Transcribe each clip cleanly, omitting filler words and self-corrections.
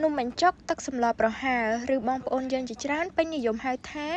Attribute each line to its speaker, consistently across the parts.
Speaker 1: នំបញ្ចុកទឹកសម្លប្រហើរឬបងប្អូនយើងជាច្រើនពេញនិយមហៅថា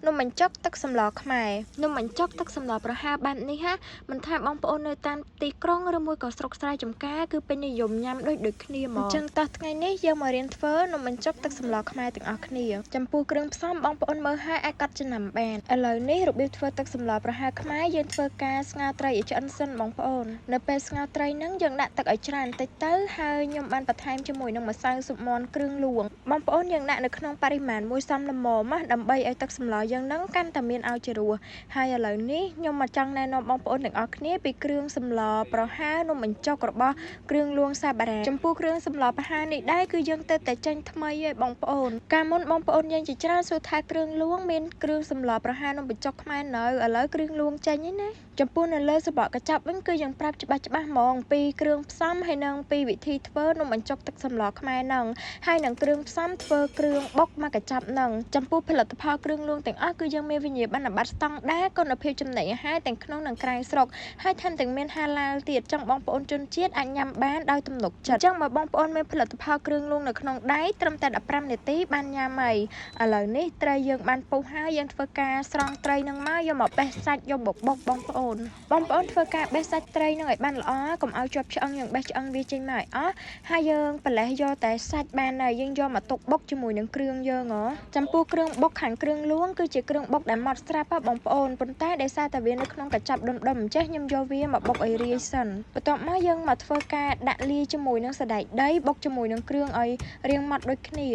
Speaker 1: នំបញ្ចុកទឹកសម្លខ្មែរនំបញ្ចុកទឹកសម្លប្រហើរបែបនេះហ่ะមិនថាបងប្អូននៅតាមទីក្រុងឬមួយក៏ស្រុកស្រែចម្ការគឺពេញនិយមញ៉ាំដូចគ្នាហ្មងអញ្ចឹងតោះថ្ងៃនេះយើងមករៀនធ្វើនំបញ្ចុកទឹកសម្លខ្មែរទាំងអស់គ្នាចំពោះគ្រឿងផ្សំបងប្អូនមើលហើយអាចកត់ចំណាំបានឥឡូវនេះរបៀបធ្វើទឹកសម្លប្រហើរខ្មែរយើងធ្វើការស្ងោរត្រីឲ្យឆ្អិនសិនបងប្អូននៅពេលស្ងោរត្រីហ្នឹងយើងដាក់ទឹកឲ្យច្រើនបន្តិចទៅហើយខ្ញុំបានបន្ថែមជាមួយនឹងម្សៅស៊ុបមាន់គ្រឿងលួងបងប្អូនយើងដាក់នៅក្នុងបរិមាណមួយសមល្មមដើម្បីឲ្យទឹកសម្លយើងហ្នឹងកាន់តែមានឲ្យជារសហើយឥឡូវនេះខ្ញុំមកចង់ណែនាំបងប្អូនទាំងអស់គ្នាពីគ្រឿងសម្លប្រហើរនំបញ្ចុករបស់គ្រឿងលួងសាបារ៉ាចំពោះគ្រឿងសម្លប្រហើរនេះដែរគឺយើងទៅតែចេញថ្មីឯងបងប្អូនកាលមុនបងប្អូនយើងជាច្រើនសួរថាគ្រឿងលួងមានគ្រឿងសម្លប្រហើរនំបញ្ចុកខ្មែរនៅឥឡូវគ្រឿងលួងចេញឯណាចំពោះនៅលើសំបកកញ្ចប់វិញគឺយើងប្រាប់ច្បាស់ហ្មងពីគ្រឿងផ្សំហើយនិងពីវិធីធ្វើនំបញ្ចុកទឹកសម្លខ្មែរហ្នឹងហើយនឹងគ្រឿងផ្សំធ្វើគ្រឿងបុកមកកញ្ចប់ហ្នឹងចំពោះផលិតផលគ្រឿងលួងទាំងអស់គឺយើងមានវិញ្ញាបនបត្រស្តង់ដារគុណភាពចំណីអាហារទាំងក្នុងនិងក្រៅស្រុកហើយថែមទាំងមានហាឡាលទៀតចឹងបងប្អូនជនជាតិអាចញ៉ាំបានដោយទំនុកចិត្តចឹងបើបងប្អូនមានផលិតផលគ្រឿងលួងនៅក្នុងដៃត្រឹមតែ15នាទីបានញ៉ាំហើយឥឡូវនេះត្រីយើងបានពុះហើយយើងធ្វើការស្រង់ត្រីនឹងមកយកមកបេះសាច់យកបុកបងប្អូនធ្វើការបេះសាច់ត្រីនឹងឲ្យបានល្អកុំឲ្យជាប់ឆ្អឹងយើងបេះឆ្អឹងវាចេញមកឲ្យអស់ហើយយើងប្រឡេះយកតែសាច់បានហើយយើងយកមកទុកបុកជាមួយនឹងគ្រឿងយើងចំពោះគ្រឿងបុកខាងគ្រឿងលួងគឺជាគ្រឿងបុកដែលម៉ត់ស្រាប់បងប្អូនប៉ុន្តែដោយសារតែវានៅក្នុងកញ្ចប់ដុំៗអញ្ចឹងខ្ញុំយកវាមកបុកឲ្យរាយសិនបន្ទាប់មកយើងមកធ្វើការដាក់លាយជាមួយនឹងសណ្តែកដីបុកជាមួយនឹងគ្រឿងឲ្យរាងម៉ត់ដូចគ្នា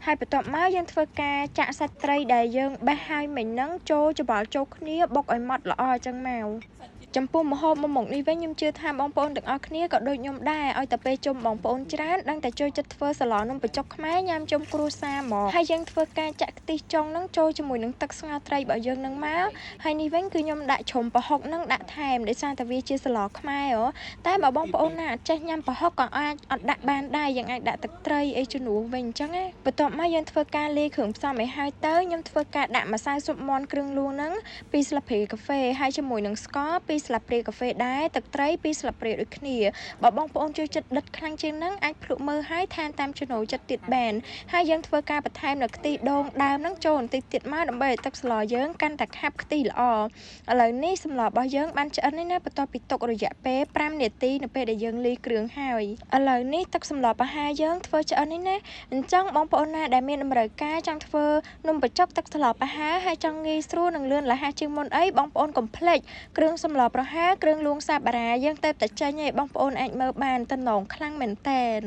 Speaker 1: ហើយបន្ទាប់មកយើងធ្វើការចាក់សាច់ត្រីដែលយើងបេះហើយមិញហ្នឹងចូលច្បល់ចូលគ្នាបុកឲ្យម៉ត់ល្អអញ្ចឹងមកចំពោះម្ហូបមួយមុខនេះវិញខ្ញុំជឿថាបងប្អូនទាំងអស់គ្នាក៏ដូចខ្ញុំដែរឲ្យតែពេលជុំបងប្អូនច្រើនដឹងតែចូលចិត្តធ្វើសាឡនំបញ្ចុកខ្មែរញ៉ាំជុំគ្រួសារហ្មងហើយយើងធ្វើការចាក់ខ្ទិះចុងហ្នឹងចូលជាមួយនឹងទឹកស្ងោរត្រីរបស់យើងហ្នឹងមកហើយនេះវិញគឺខ្ញុំដាក់ជ្រុំប្រហុកហ្នឹងដាក់ថែមដោយសារតែវាជាសាឡខ្មែរតែបើបងប្អូនណាអត់ចេះញ៉ាំប្រហុកក៏អាចអត់ដាក់បានដែរយើងអាចដាក់ទឹកត្រីអីជំនួសវិញអញ្ចឹងណាបន្ទាប់មកយើងធ្វើការលាយគ្រឿងផ្សំឲ្យហើយទៅខ្ញុំធ្វើការដាក់ម្សៅស៊ុបមាន់គ្រឿងលួងហ្នឹង2ស្លាបព្រាកាហ្វេហើយជាមួយនឹងស្ករ2ស្លាបព្រាកាហ្វេដែរទឹកត្រី2ស្លាបព្រាដូចគ្នាបើបងប្អូនចូលចិត្តដិតខ្លាំងជាងហ្នឹងអាចភ្លក់មើលឲ្យថែមតាមចំណូលចិត្តទៀតបានហើយយើងធ្វើការបន្ថែមនៅខ្ទិះដូងដើមហ្នឹងចូលបន្តិចទៀតមកដើម្បីឲ្យទឹកស្លយើងកាន់តែខាប់ខ្ទិះល្អឥឡូវនេះសម្លរបស់យើងបានឆ្អិនហើយណាបន្ទាប់ពីទុករយៈពេល5នាទីនៅពេលដែលយើងលាយគ្រឿងហើយឥឡូវនេះទឹកសម្លប្រហើរយើងធ្វើឆ្អិនហើយណាអញ្ចឹងបងប្អូនណាដែលមានតម្រូវការចង់ធ្វើនំបញ្ចុកទឹកសម្លប្រហើរហើយចង់ងាយស្រួលនិងលឿនរហ័សជាងមុនអីបងប្អូនកុំភ្លេចគ្រឿងសម្លប្រហើរគ្រឿងលួងសាបារ៉ាយើងទៅតែចេញឯងបងប្អូនអាចមើលបានតំណងខ្លាំងមែនតែន